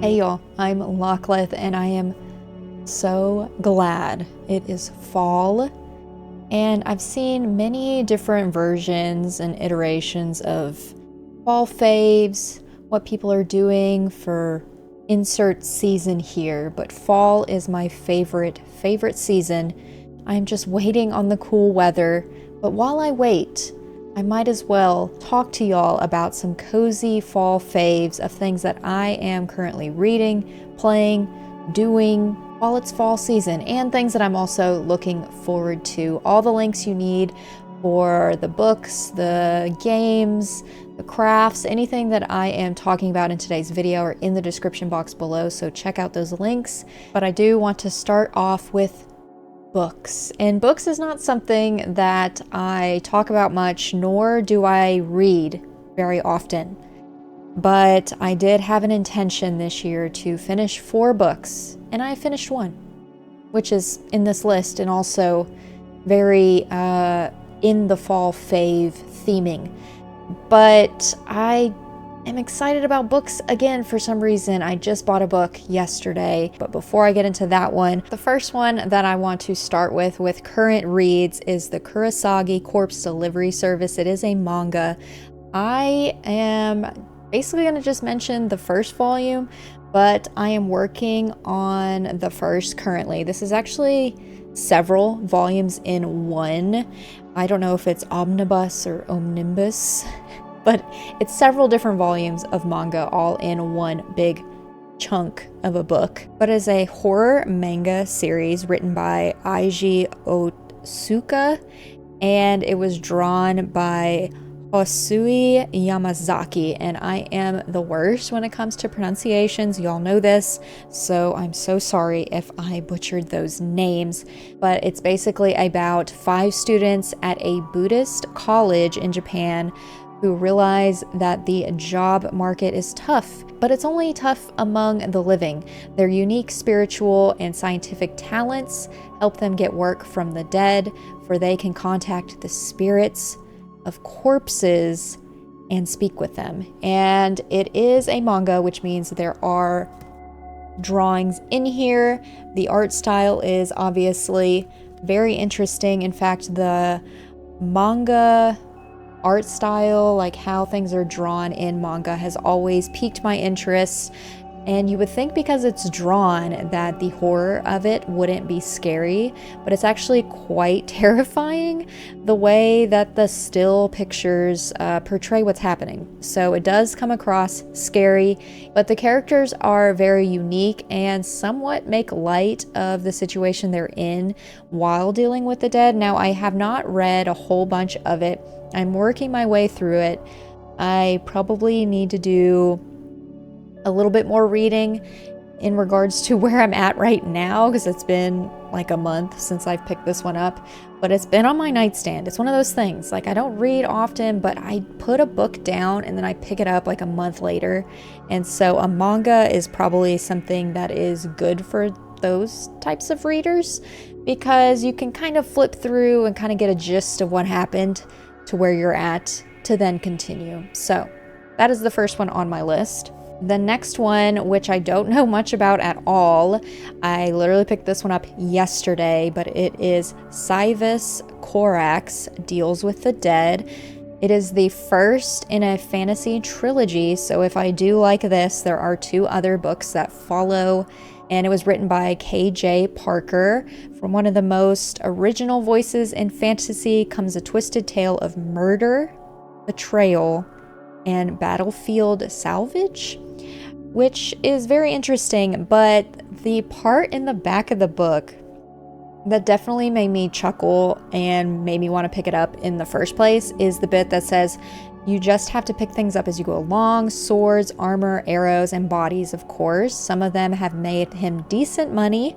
Hey y'all, I'm Lachlan and I am so glad it is fall, and I've seen many different versions and iterations of fall faves, what people are doing for insert season here, but fall is my favorite season. I'm just waiting on the cool weather, but while I wait, I might as well talk to y'all about some cozy fall faves of things that I am currently reading, playing, doing while it's fall season, and things that I'm also looking forward to. All the links you need for the books, the games, the crafts, anything that I am talking about in today's video are in the description box below, so check out those links. But I do want to start off with books. And books is not something that I talk about much, nor do I read very often. But I did have an intention this year to finish 4 books, and I finished 1, which is in this list and also very in the fall fave theming. But I am excited about books again for some reason. I just bought a book yesterday, but before I get into that one, the first one that I want to start with current reads is the Kurosagi Corpse Delivery Service. It is a manga. I am basically going to just mention the first volume, but I am working on the first currently. This is actually several volumes in one. I don't know if it's omnibus or omnibus, but it's several different volumes of manga all in one big chunk of a book. But it's a horror manga series written by Eiji Otsuka, and it was drawn by Hosui Yamazaki, and I am the worst when it comes to pronunciations. Y'all know this, so I'm so sorry if I butchered those names. But it's basically about 5 students at a Buddhist college in Japan who realize that the job market is tough, but it's only tough among the living. Their unique spiritual and scientific talents help them get work from the dead, for they can contact the spirits of corpses and speak with them. And it is a manga, which means there are drawings in here. The art style is obviously very interesting. In fact, the manga art style, like how things are drawn in manga, has always piqued my interest. And you would think because it's drawn that the horror of it wouldn't be scary, but it's actually quite terrifying the way that the still pictures portray what's happening. So it does come across scary, but the characters are very unique and somewhat make light of the situation they're in while dealing with the dead. Now, I have not read a whole bunch of it. I'm working my way through it. I probably need to do a little bit more reading in regards to where I'm at right now, because it's been like a month since I've picked this one up, but it's been on my nightstand. It's one of those things, like I don't read often, but I put a book down and then I pick it up like a month later. And so a manga is probably something that is good for those types of readers, because you can kind of flip through and kind of get a gist of what happened to where you're at to then continue. So that is the first one on my list. The next one, which I don't know much about at all, I literally picked this one up yesterday, but it is Savs Corax Deals with the Dead. It is the first in a fantasy trilogy, so if I do like this, there are 2 other books that follow, and it was written by K.J. Parker. From one of the most original voices in fantasy comes a twisted tale of murder, betrayal, and battlefield salvage, which is very interesting. But the part in the back of the book that definitely made me chuckle and made me want to pick it up in the first place is the bit that says, "You just have to pick things up as you go along. Swords, armor, arrows, and bodies, of course. Some of them have made him decent money.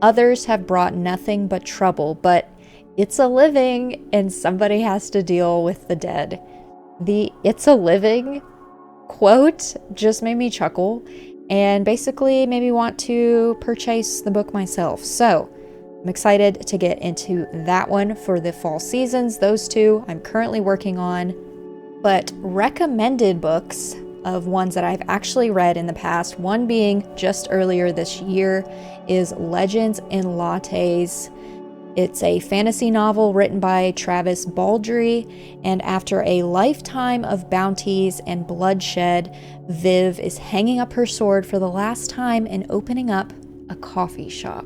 Others have brought nothing but trouble. But it's a living, and somebody has to deal with the dead." The "it's a living" quote just made me chuckle and basically made me want to purchase the book myself. So I'm excited to get into that one for the fall seasons. Those 2 I'm currently working on. But recommended books, of ones that I've actually read in the past. One being just earlier this year is Legends and Lattes. It's a fantasy novel written by Travis Baldree, and after a lifetime of bounties and bloodshed, Viv is hanging up her sword for the last time and opening up a coffee shop.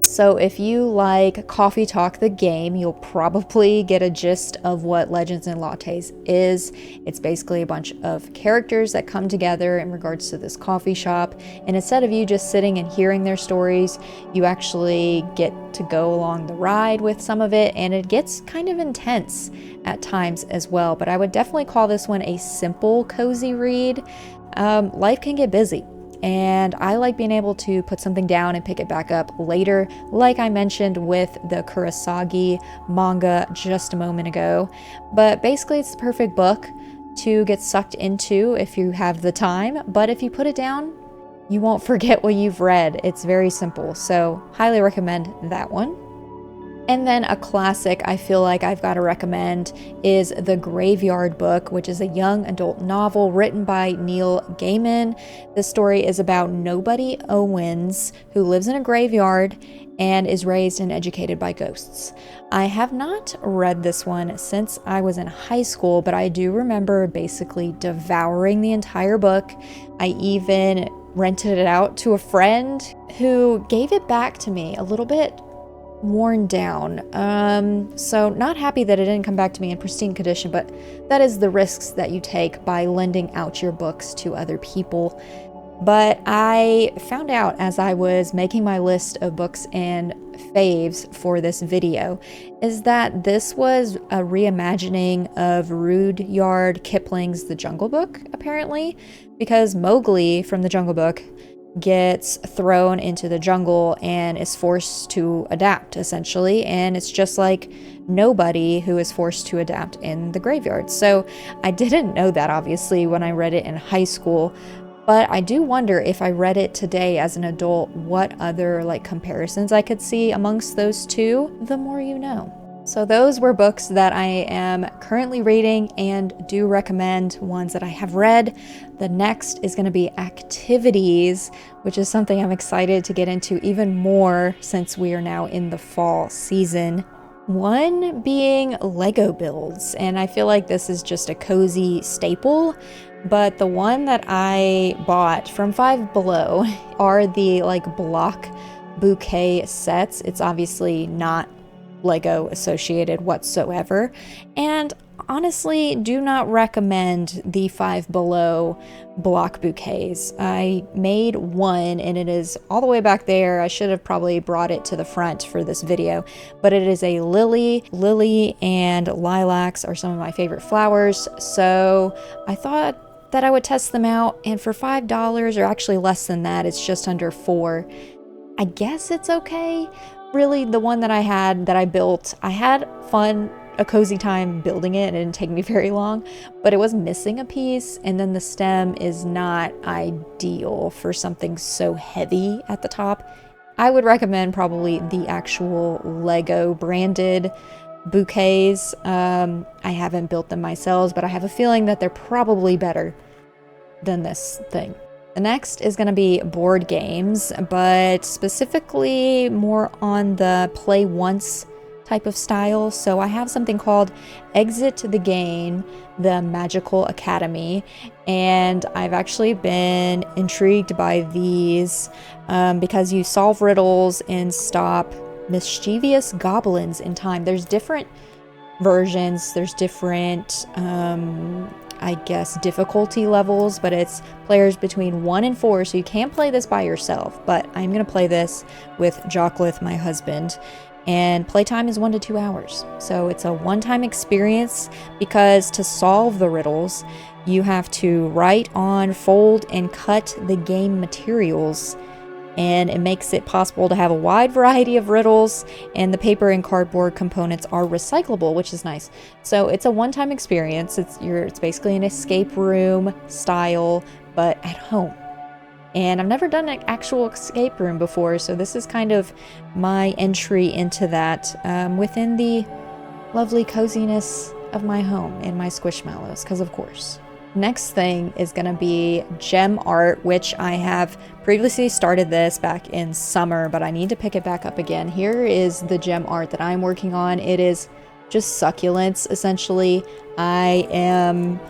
So if you like Coffee Talk the game, you'll probably get a gist of what Legends and Lattes is. It's basically a bunch of characters that come together in regards to this coffee shop, and instead of you just sitting and hearing their stories, you actually get to go along the ride with some of it, and it gets kind of intense at times as well. But I would definitely call this one a simple, cozy read. Life can get busy, and I like being able to put something down and pick it back up later, like I mentioned with the Kurosagi manga just a moment ago. But basically, it's the perfect book to get sucked into if you have the time, but if you put it down, you won't forget what you've read. It's very simple, so highly recommend that one. And then a classic I feel like I've got to recommend is The Graveyard Book, which is a young adult novel written by Neil Gaiman. This story is about Nobody Owens, who lives in a graveyard and is raised and educated by ghosts. I have not read this one since I was in high school, but I do remember basically devouring the entire book. I even rented it out to a friend who gave it back to me a little bit worn down. So not happy that it didn't come back to me in pristine condition, but that is the risks that you take by lending out your books to other people. But I found out as I was making my list of books and faves for this video is that this was a reimagining of Rudyard Kipling's The Jungle Book, apparently, because Mowgli from The Jungle Book gets thrown into the jungle and is forced to adapt, essentially, and it's just like Nobody, who is forced to adapt in the graveyard. So I didn't know that, obviously, when I read it in high school, but I do wonder if I read it today as an adult, what other comparisons I could see amongst those two. The more you know. So those were books that I am currently reading and do recommend, ones that I have read. The next is going to be activities, which is something I'm excited to get into even more since we are now in the fall season. One being Lego builds, and I feel like this is just a cozy staple, but the one that I bought from Five Below are the block bouquet sets. It's obviously not Lego associated whatsoever, and honestly do not recommend the Five Below block bouquets. I made one and it is all the way back there. I should have probably brought it to the front for this video, but it is a lily. Lily and lilacs are some of my favorite flowers, so I thought that I would test them out, and for $5, or actually less than that, it's just under $4. I guess it's okay. Really, the one that I built, I had fun, a cozy time building it. It didn't take me very long, but it was missing a piece, and then the stem is not ideal for something so heavy at the top. I would recommend probably the actual Lego branded bouquets. I haven't built them myself, but I have a feeling that they're probably better than this thing. The next is going to be board games, but specifically more on the play once type of style. So I have something called Exit the Game, the Magical Academy, and I've actually been intrigued by these because you solve riddles and stop mischievous goblins in time. There's different versions, there's different difficulty levels, but it's players between 1 and 4, so you can't play this by yourself, but I'm gonna play this with Jocklith, my husband, and playtime is 1 to 2 hours. So it's a one-time experience, because to solve the riddles, you have to write on, fold, and cut the game materials, and it makes it possible to have a wide variety of riddles, and the paper and cardboard components are recyclable, which is nice. So it's a one-time experience. It's basically an escape room style, but at home. And I've never done an actual escape room before, so this is kind of my entry into that within the lovely coziness of my home and my Squishmallows, because of course. Next thing is going to be gem art, which I have previously started this back in summer, but I need to pick it back up again. Here is the gem art that I'm working on. It is just succulents, essentially. I am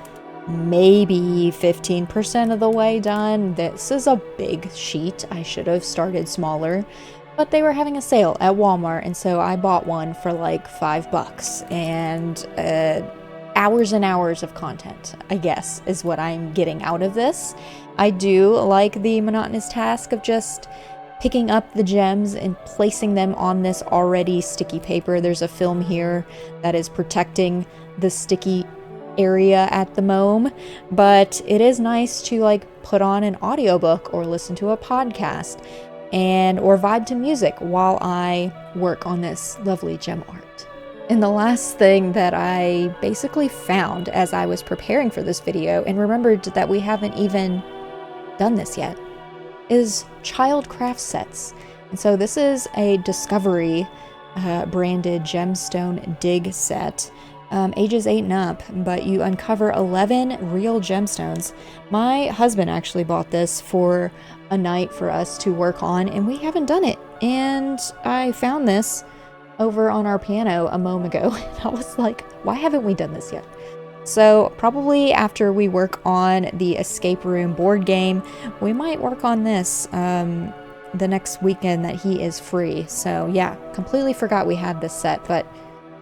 maybe 15% of the way done. This is a big sheet. I should have started smaller, but they were having a sale at Walmart, and so I bought one for like $5, and hours and hours of content, I guess, is what I'm getting out of this. I do like the monotonous task of just picking up the gems and placing them on this already sticky paper. There's a film here that is protecting the sticky area at the moment, but it is nice to like put on an audiobook or listen to a podcast or vibe to music while I work on this lovely gem art. And the last thing that I basically found as I was preparing for this video and remembered that we haven't even done this yet is child craft sets. And so this is a Discovery branded gemstone dig set, ages 8 and up, but you uncover 11 real gemstones. My husband actually bought this for a night for us to work on, and we haven't done it. And I found this over on our piano a moment ago, and I was like, why haven't we done this yet? So probably after we work on the escape room board game, we might work on this the next weekend that he is free. So yeah, completely forgot we had this set, but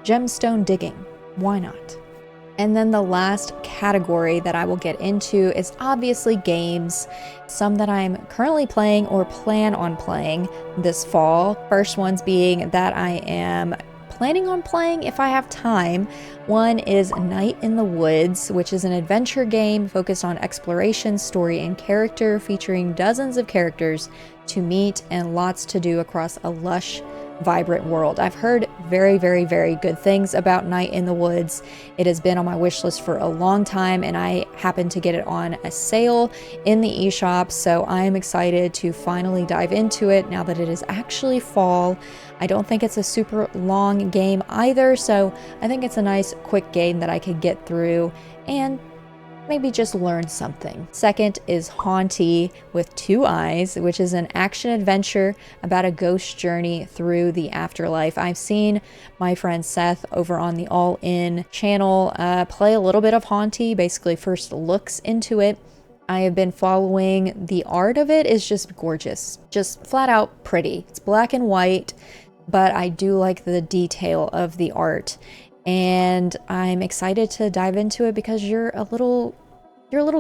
gemstone digging, why not? And then the last category that I will get into is obviously games, some that I'm currently playing or plan on playing this fall. First ones being that I am planning on playing if I have time. One is Night in the Woods, which is an adventure game focused on exploration, story, and character, featuring dozens of characters to meet and lots to do across a lush, vibrant world. I've heard very, very, very good things about Night in the Woods. It has been on my wish list for a long time, and I happened to get it on a sale in the eShop, so I am excited to finally dive into it now that it is actually fall. I don't think it's a super long game either, so I think it's a nice quick game that I could get through and maybe just learn something. Second is Haunty with Two Eyes, which is an action adventure about a ghost journey through the afterlife. I've seen my friend Seth over on the All In channel play a little bit of Haunty, basically first looks into it. I have been following. The art of it is just gorgeous, just flat out pretty. It's black and white, but I do like the detail of the art. And I'm excited to dive into it because you're a little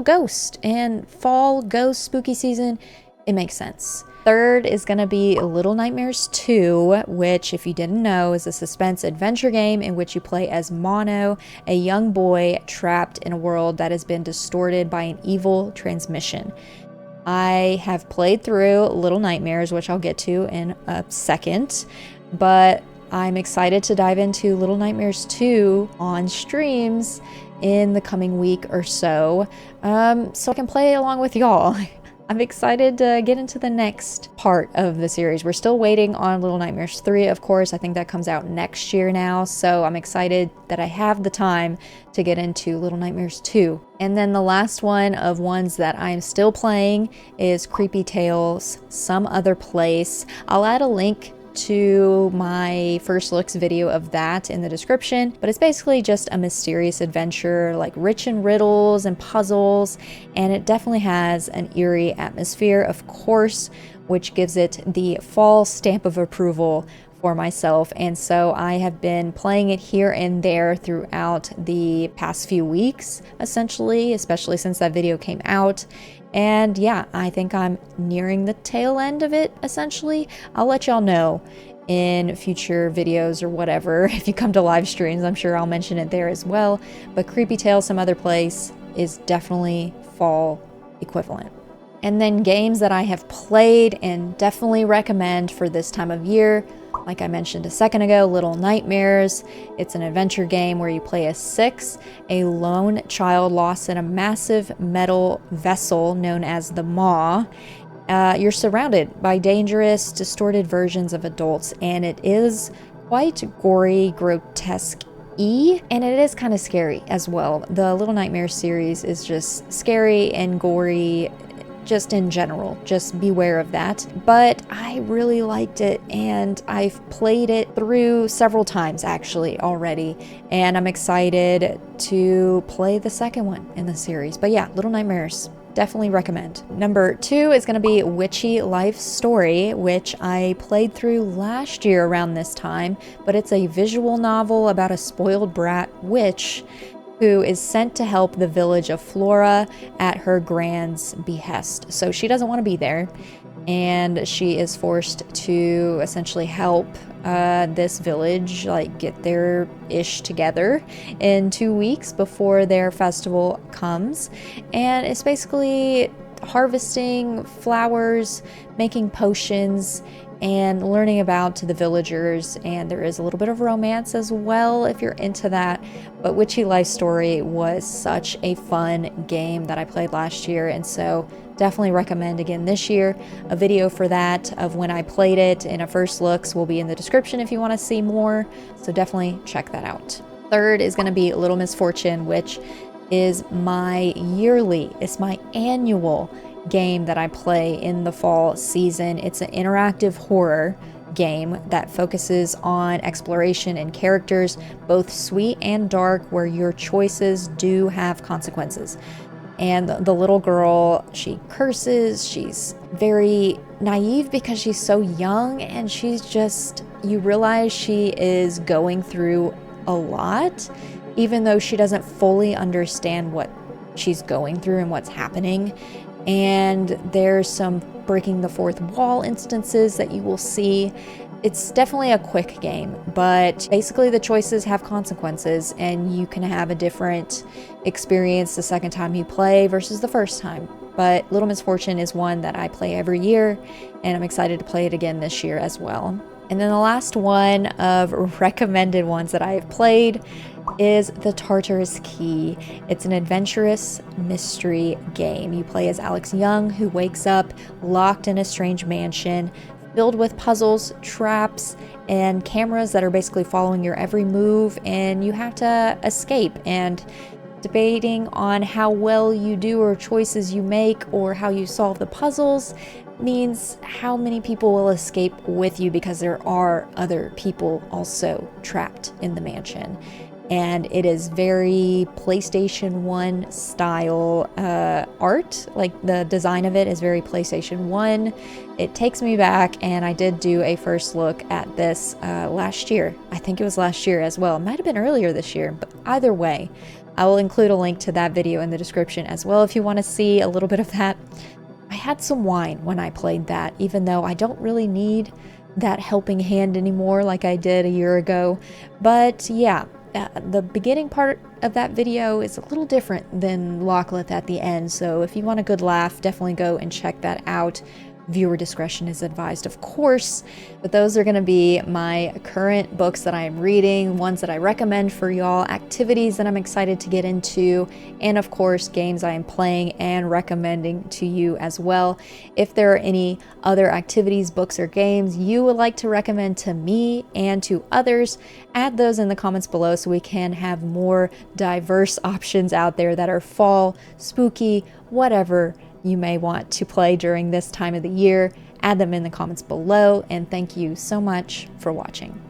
ghost, and fall, ghost, spooky season, it makes sense. Third is going to be Little Nightmares 2, which, if you didn't know, is a suspense adventure game in which you play as Mono, a young boy trapped in a world that has been distorted by an evil transmission. I have played through Little Nightmares, which I'll get to in a second, but I'm excited to dive into Little Nightmares 2 on streams in the coming week or so I can play along with y'all. I'm excited to get into the next part of the series. We're still waiting on Little Nightmares 3, of course. I think that comes out next year now, so I'm excited that I have the time to get into Little Nightmares 2. And then the last one of ones that I'm still playing is Creepy Tales, Some Other Place. I'll add a link to my first looks video of that in the description, but it's basically just a mysterious adventure, like rich in riddles and puzzles, and it definitely has an eerie atmosphere, of course, which gives it the fall stamp of approval for myself. And so I have been playing it here and there throughout the past few weeks, essentially, especially since that video came out. And yeah, I think I'm nearing the tail end of it, essentially. I'll let y'all know in future videos or whatever. If you come to live streams, I'm sure I'll mention it there as well. But Creepy Tales, Some Other Place is definitely fall equivalent. And then games that I have played and definitely recommend for this time of year. Like I mentioned a second ago, Little Nightmares. It's an adventure game where you play as Six, a lone child lost in a massive metal vessel known as the Maw. You're surrounded by dangerous, distorted versions of adults, and it is quite gory, grotesque, E, and it is kind of scary as well. The Little Nightmares series is just scary and gory, just in general. Just beware of that. But I really liked it, and I've played it through several times actually already, and I'm excited to play the second one in the series. But yeah, Little Nightmares, definitely recommend. Number 2 is going to be Witchy Life Story, which I played through last year around this time, but it's a visual novel about a spoiled brat witch who is sent to help the village of Flora at her grand's behest. So she doesn't want to be there, and she is forced to essentially help this village like get their ish together in 2 weeks before their festival comes. And it's basically harvesting flowers, making potions, and learning about the villagers, and there is a little bit of romance as well if you're into that. But Witchy Life Story was such a fun game that I played last year, and so definitely recommend again this year. A video for that of when I played it and a first looks will be in the description if you want to see more, so definitely check that out. Third is going to be Little Misfortune, which is my annual game that I play in the fall season. It's an interactive horror game that focuses on exploration and characters, both sweet and dark, where your choices do have consequences. And the little girl, she curses, she's very naive because she's so young, and she's just, you realize she is going through a lot, even though she doesn't fully understand what she's going through and what's happening. And there's some breaking the fourth wall instances that you will see. It's definitely a quick game, but basically the choices have consequences, and you can have a different experience the second time you play versus the first time. But Little Misfortune is one that I play every year, and I'm excited to play it again this year as well. And then the last one of recommended ones that I have played is The Tartarus Key. It's an adventurous mystery game. You play as Alex Young, who wakes up locked in a strange mansion filled with puzzles, traps, and cameras that are basically following your every move, and you have to escape. And debating on how well you do or choices you make or how you solve the puzzles means how many people will escape with you, because there are other people also trapped in the mansion. And it is very PlayStation 1 style art. Like, the design of it is very PlayStation 1. It takes me back, and I did do a first look at this last year. I think it was last year as well. It might have been earlier this year, but either way, I will include a link to that video in the description as well if you want to see a little bit of that. I had some wine when I played that, even though I don't really need that helping hand anymore like I did a year ago. But yeah, the beginning part of that video is a little different than Lockleth at the end, so if you want a good laugh, definitely go and check that out. Viewer discretion is advised, of course. But those are going to be my current books that I am reading, ones that I recommend for y'all, activities that I'm excited to get into, and of course games I am playing and recommending to you as well. If there are any other activities, books, or games you would like to recommend to me and to others, add those in the comments below so we can have more diverse options out there that are fall, spooky, whatever you may want to play during this time of the year. Add them in the comments below, and thank you so much for watching.